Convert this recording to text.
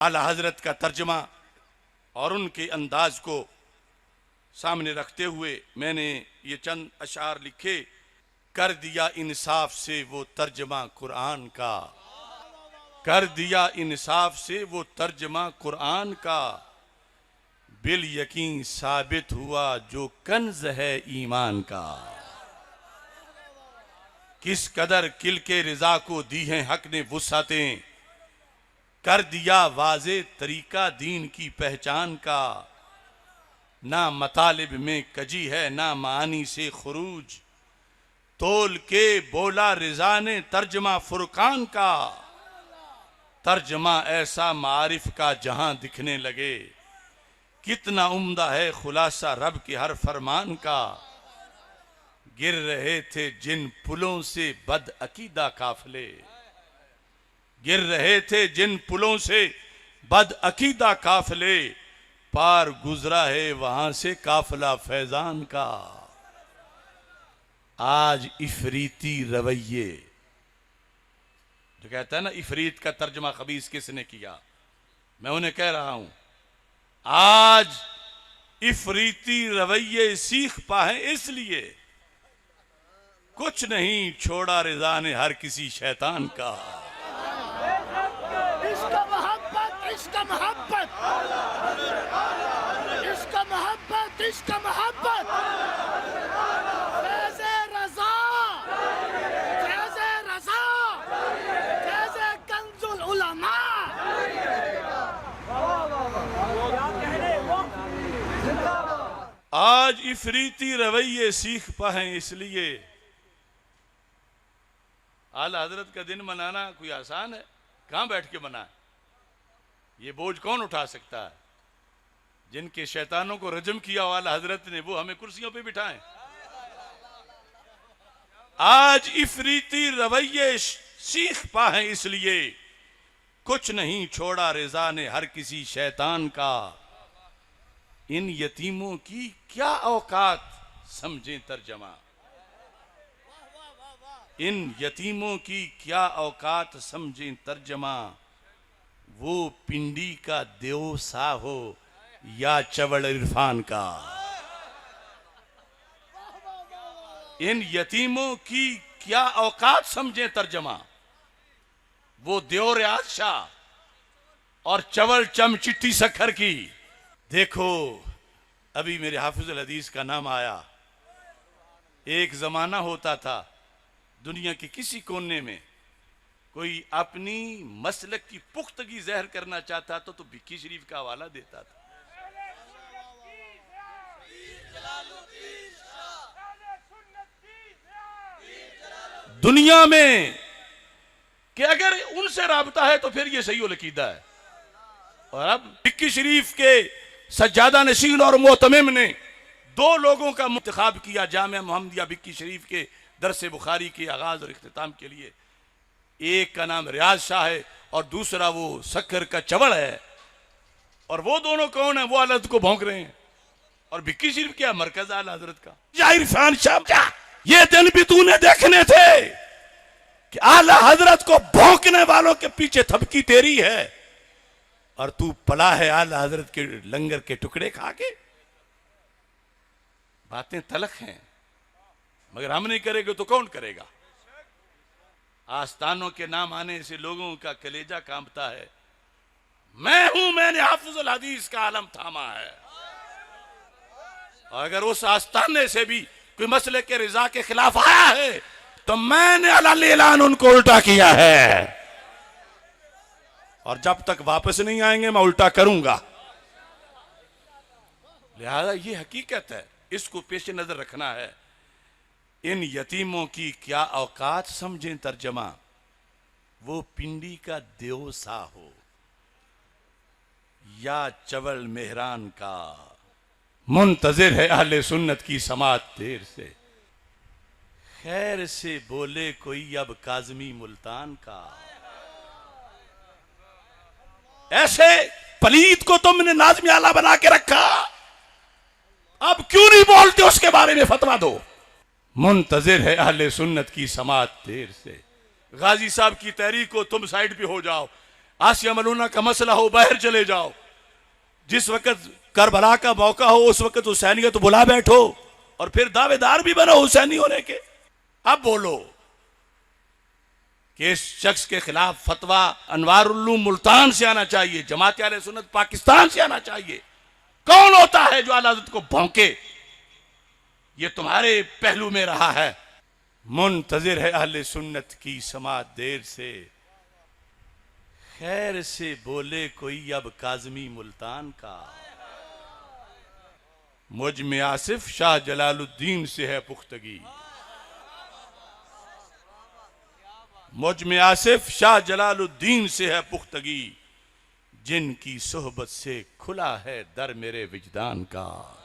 आला हजरत का तर्जमा और उनके अंदाज को सामने रखते हुए मैंने ये चंद अशार लिखे। कर दिया इंसाफ से वो तर्जमा कुरान का, कर दिया इंसाफ से वो तर्जमा कुरान का, बिल यकीन साबित हुआ जो कंज है ईमान का। किस कदर किल के रिजा को दी हैं हक ने वुसअतें, कर दिया वाज़े तरीका दीन की पहचान का। ना मतालिब में कजी है ना मानी से खुरूज, तोल के बोला रिजा ने तर्जमा फुरकान का। तर्जमा ऐसा मारिफ का जहां दिखने लगे, कितना उम्दा है खुलासा रब के हर फरमान का। गिर रहे थे जिन पुलों से बद अकीदा काफिले, गिर रहे थे जिन पुलों से बद अकीदा काफिले, पार गुजरा है वहां से काफिला फैजान का। आज इफरीती रवैये, जो कहता है ना इफरीत का तर्जमा खबीस किसने किया, मैं उन्हें कह रहा हूं आज इफरीती रवैये सीख पाए इसलिए कुछ नहीं छोड़ा रिजा ने हर किसी शैतान का। इश्क मोहब्बत इश्क मोहब्बत इश्क मोहब्बत इश्क मोहब्बत, फैज़े रज़ा फैज़े रज़ा फैज़े कंजुल उलमा। आज इफरीती रवैये सीख पाए इसलिए। आला हजरत का दिन मनाना कोई आसान है? कहां बैठ के मनाए? ये बोझ कौन उठा सकता है? जिनके शैतानों को रजम किया आला हजरत ने, वो हमें कुर्सियों पे बिठाएं। आज इफरीती रवैये सीख पाए इसलिए कुछ नहीं छोड़ा रिजा ने हर किसी शैतान का। इन यतीमों की क्या औकात समझें तर्जमा, इन यतीमों की क्या औकात समझें तर्जमा। वो पिंडी का देव सा हो या चवड़ इरफान का। इन यतीमों की क्या औकात समझें तर्जमा। वो देव रियाज शाह और चवल चम चिट्ठी सखर की। देखो अभी मेरे हाफिजुल हदीस का नाम आया। एक जमाना होता था दुनिया के किसी कोने में कोई अपनी मसलक की पुख्तगी ज़हर करना चाहता तो भिक्की शरीफ का हवाला देता था। दुनिया में कि अगर उनसे राबता है तो फिर ये सही उल-अकीदा है। और अब भिक्की शरीफ के सज्जादा नशीन और मोहतमिम ने दो लोगों का इंतखाब किया जामिया मोहम्मदिया भिक्की शरीफ के दरस बुखारी के आगाज और इख्तिताम के लिए। एक का नाम रियाज शाह है और दूसरा वो सखर का चवड़ है। और वो दोनों कौन है? वो आला हज़रत को भौंक रहे हैं। और भिक्की शरीफ क्या मरकज आला हज़रत का। या इरफान शाह, क्या ये दिन भी तूने देखने थे कि आला हज़रत को भौंकने वालों के पीछे थपकी तेरी है और तू पला है आला हज़रत के लंगर के टुकड़े खा के। बातें तलख हैं मगर हम नहीं करेंगे तो कौन करेगा। आस्थानों के नाम आने से लोगों का कलेजा कांपता है। मैं हूं, मैंने हाफिजुल हदीस का आलम थामा है। और अगर उस आस्थाने से भी कोई मसले के रिजा के खिलाफ आया है तो मैंने अल ऐलान उनको उल्टा किया है। और जब तक वापस नहीं आएंगे मैं उल्टा करूंगा। लिहाजा ये हकीकत है, इसको पेश नजर रखना है। इन यतीमों की क्या औकात समझें तर्जमा। वो पिंडी का देव सा हो या चवल मेहरान का। मुंतजिर है अहले सुन्नत की समात देर से। खैर से बोले कोई अब काज़मी मुल्तान का। ऐसे पलीत को तुमने नाज़िम आला बना के रखा, अब क्यों नहीं बोलते उसके बारे में फतवा दो। मुंतजिर है अहले सुन्नत की समात देर से। गाजी साहब की तहरीक को तुम साइड पे हो जाओ, आसिया मलूना का मसला हो, बाहर चले जाओ। जिस वक्त करबला का मौका हो उस वक्त हुसैनियत तो बुला बैठो और फिर दावेदार भी बनो हुसैनी होने के। अब बोलो कि इस शख्स के खिलाफ फतवा अनवारुल्लूम मुल्तान से आना चाहिए, जमात अहले सुन्नत पाकिस्तान से आना चाहिए। कौन होता है जो आला हज़रत को भौंके? ये तुम्हारे पहलू में रहा है। मुंतजिर है अहले सुन्नत की समात देर से, खैर से बोले कोई अब काज़मी मुल्तान का। मुझ में आसिफ शाह जलालुद्दीन से है पुख्तगी, मुझ में आसिफ शाह जलालुद्दीन से है पुख्तगी, जिनकी सोहबत से खुला है दर मेरे विजदान का।